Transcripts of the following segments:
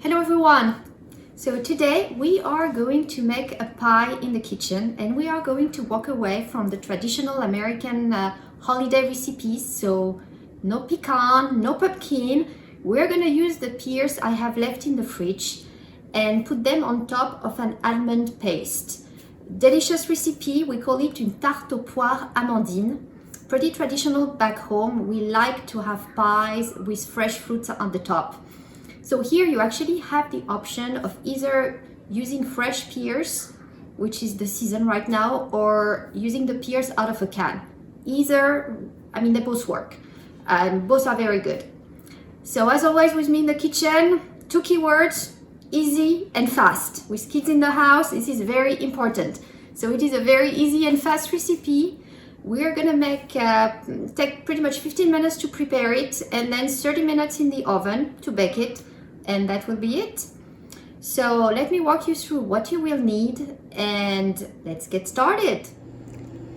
Hello everyone! So today we are going to make a pie in the kitchen, and we are going to walk away from the traditional American holiday recipes. So no pecan, no pumpkin. We're gonna use the pears I have left in the fridge and put them on top of an almond paste. Delicious recipe, we call it une tarte aux poires amandine. Pretty traditional back home. We like to have pies with fresh fruits on the top. So here you actually have the option of either using fresh pears, which is the season right now, or using the pears out of a can. They both work and both are very good. So as always with me in the kitchen, two keywords: easy and fast. With kids in the house, this is very important. So it is a very easy and fast recipe. We're gonna take pretty much 15 minutes to prepare it, and then 30 minutes in the oven to bake it, and that will be it. So let me walk you through what you will need, and let's get started.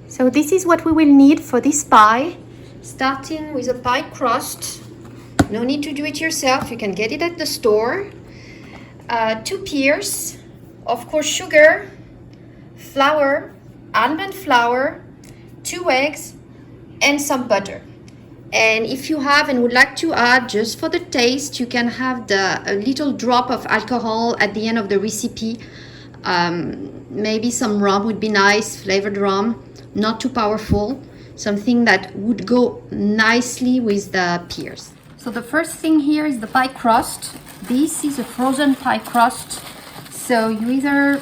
So this is what we will need for this pie, starting with a pie crust. No need to do it yourself, you can get it at the store. 2 pears, of course sugar, flour, almond flour, 2 eggs, and some butter. And if you have and would like to add, just for the taste, you can have a little drop of alcohol at the end of the recipe. Maybe some rum would be nice, flavored rum, not too powerful, something that would go nicely with the pears. So the first thing here is the pie crust. This is a frozen pie crust. So you either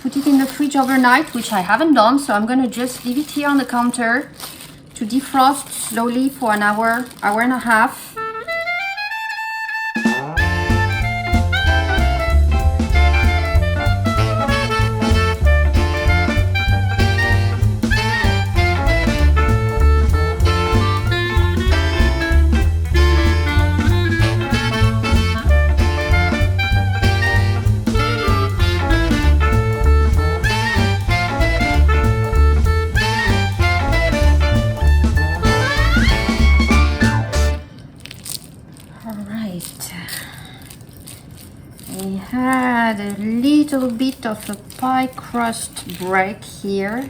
put it in the fridge overnight, which I haven't done, so I'm gonna just leave it here on the counter to defrost slowly for an hour, hour and a half. We had a little bit of a pie crust break here,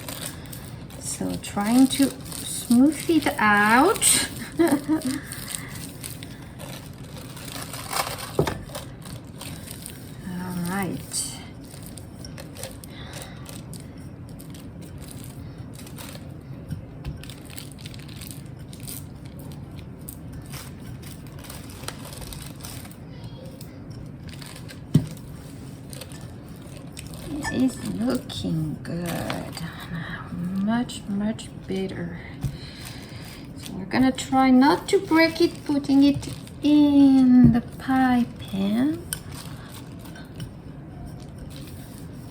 so trying to smooth it out. All right. Is looking good. Much better. So we're gonna try not to break it, putting it in the pie pan.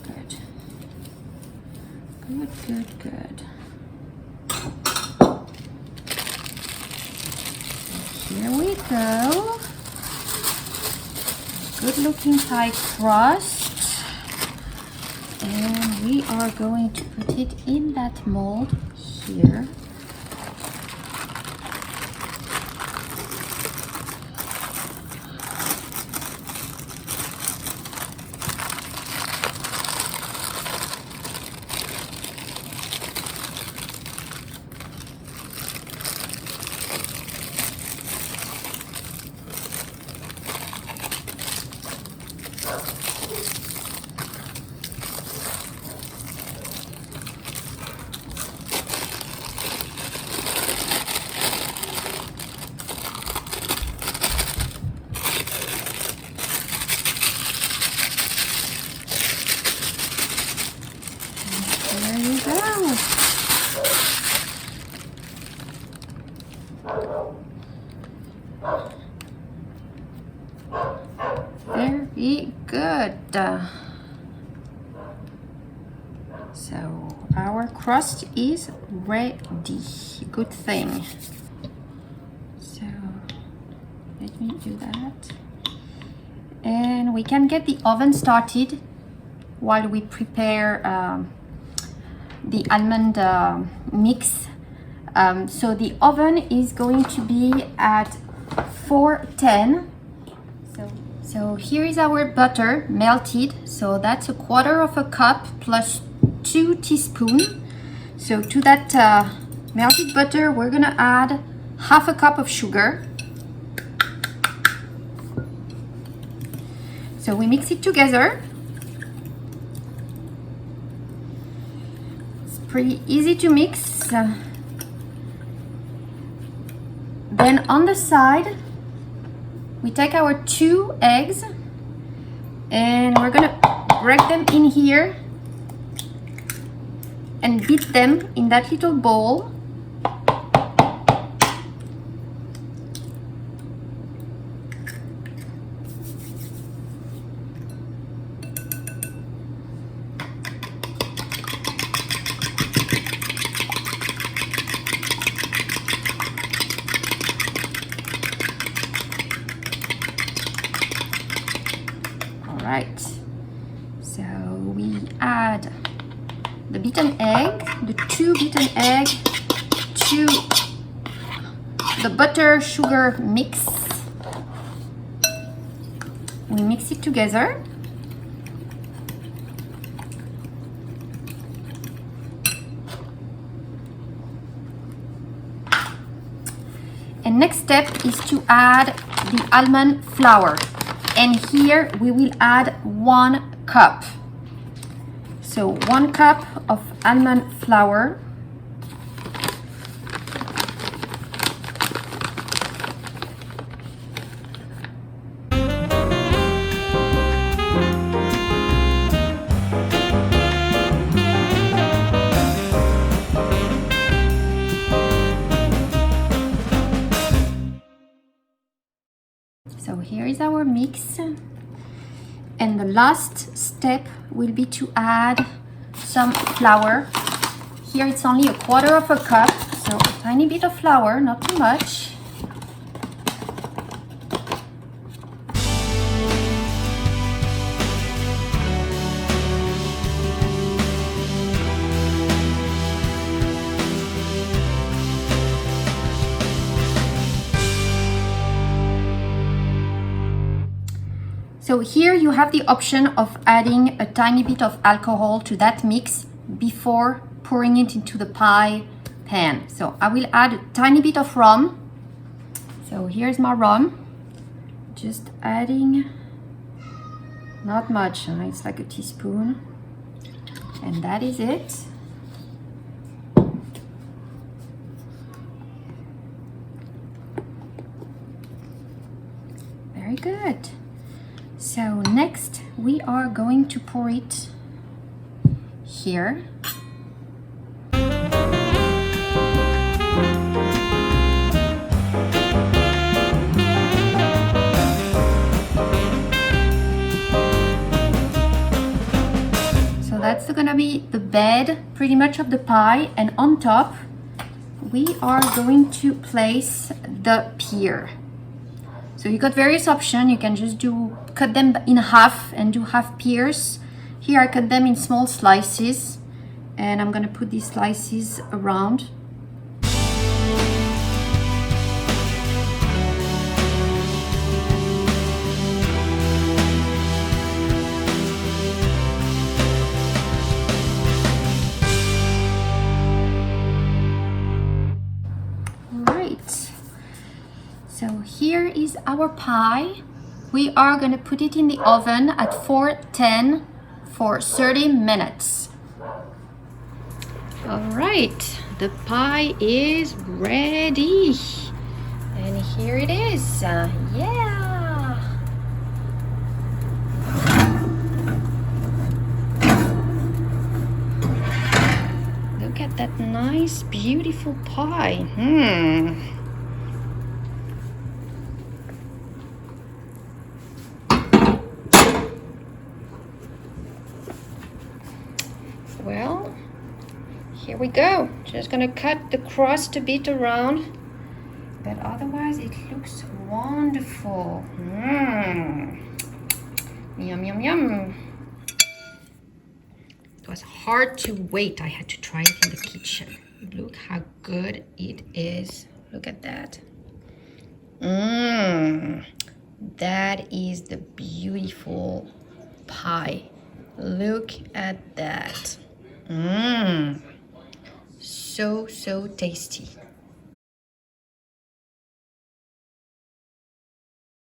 Good. Here we go. Good looking pie crust. And we are going to put it in that mold here. Very good. So our crust is ready. Good thing. So let me do that. And we can get the oven started while we prepare the almond mix. So the oven is going to be at 410. So So here is our butter melted. So that's 1/4 cup plus 2 teaspoons. So to that melted butter, we're gonna add 1/2 cup of sugar. So we mix it together. It's pretty easy to mix. Then on the side, we take our 2 eggs and we're gonna break them in here and beat them in that little bowl. Right, so we add the beaten egg, the 2 beaten egg to the butter sugar mix. We mix it together. And next step is to add the almond flour. And here we will add 1 cup. So 1 cup of almond flour. So here is our mix, and the last step will be to add some flour. Here it's only 1/4 cup, so a tiny bit of flour, not too much. So here you have the option of adding a tiny bit of alcohol to that mix before pouring it into the pie pan. So I will add a tiny bit of rum. So here's my rum. Just adding, not much, it's like a teaspoon. And that is it. Very good. So next we are going to pour it here. So that's gonna be the bed pretty much of the pie, and on top we are going to place the pear. So you got various options. You can just cut them in half and do half pears. Here I cut them in small slices, and I'm gonna put these slices around. So here is our pie. We are gonna put it in the oven at 410 for 30 minutes. All right, the pie is ready. And here it is, yeah. Look at that nice, beautiful pie. Well, here we go. Just gonna cut the crust a bit around, but otherwise it looks wonderful. Yum, yum, yum. It was hard to wait. I had to try it in the kitchen. Look how good it is. Look at that. That is the beautiful pie. Look at that. Mmm. So tasty.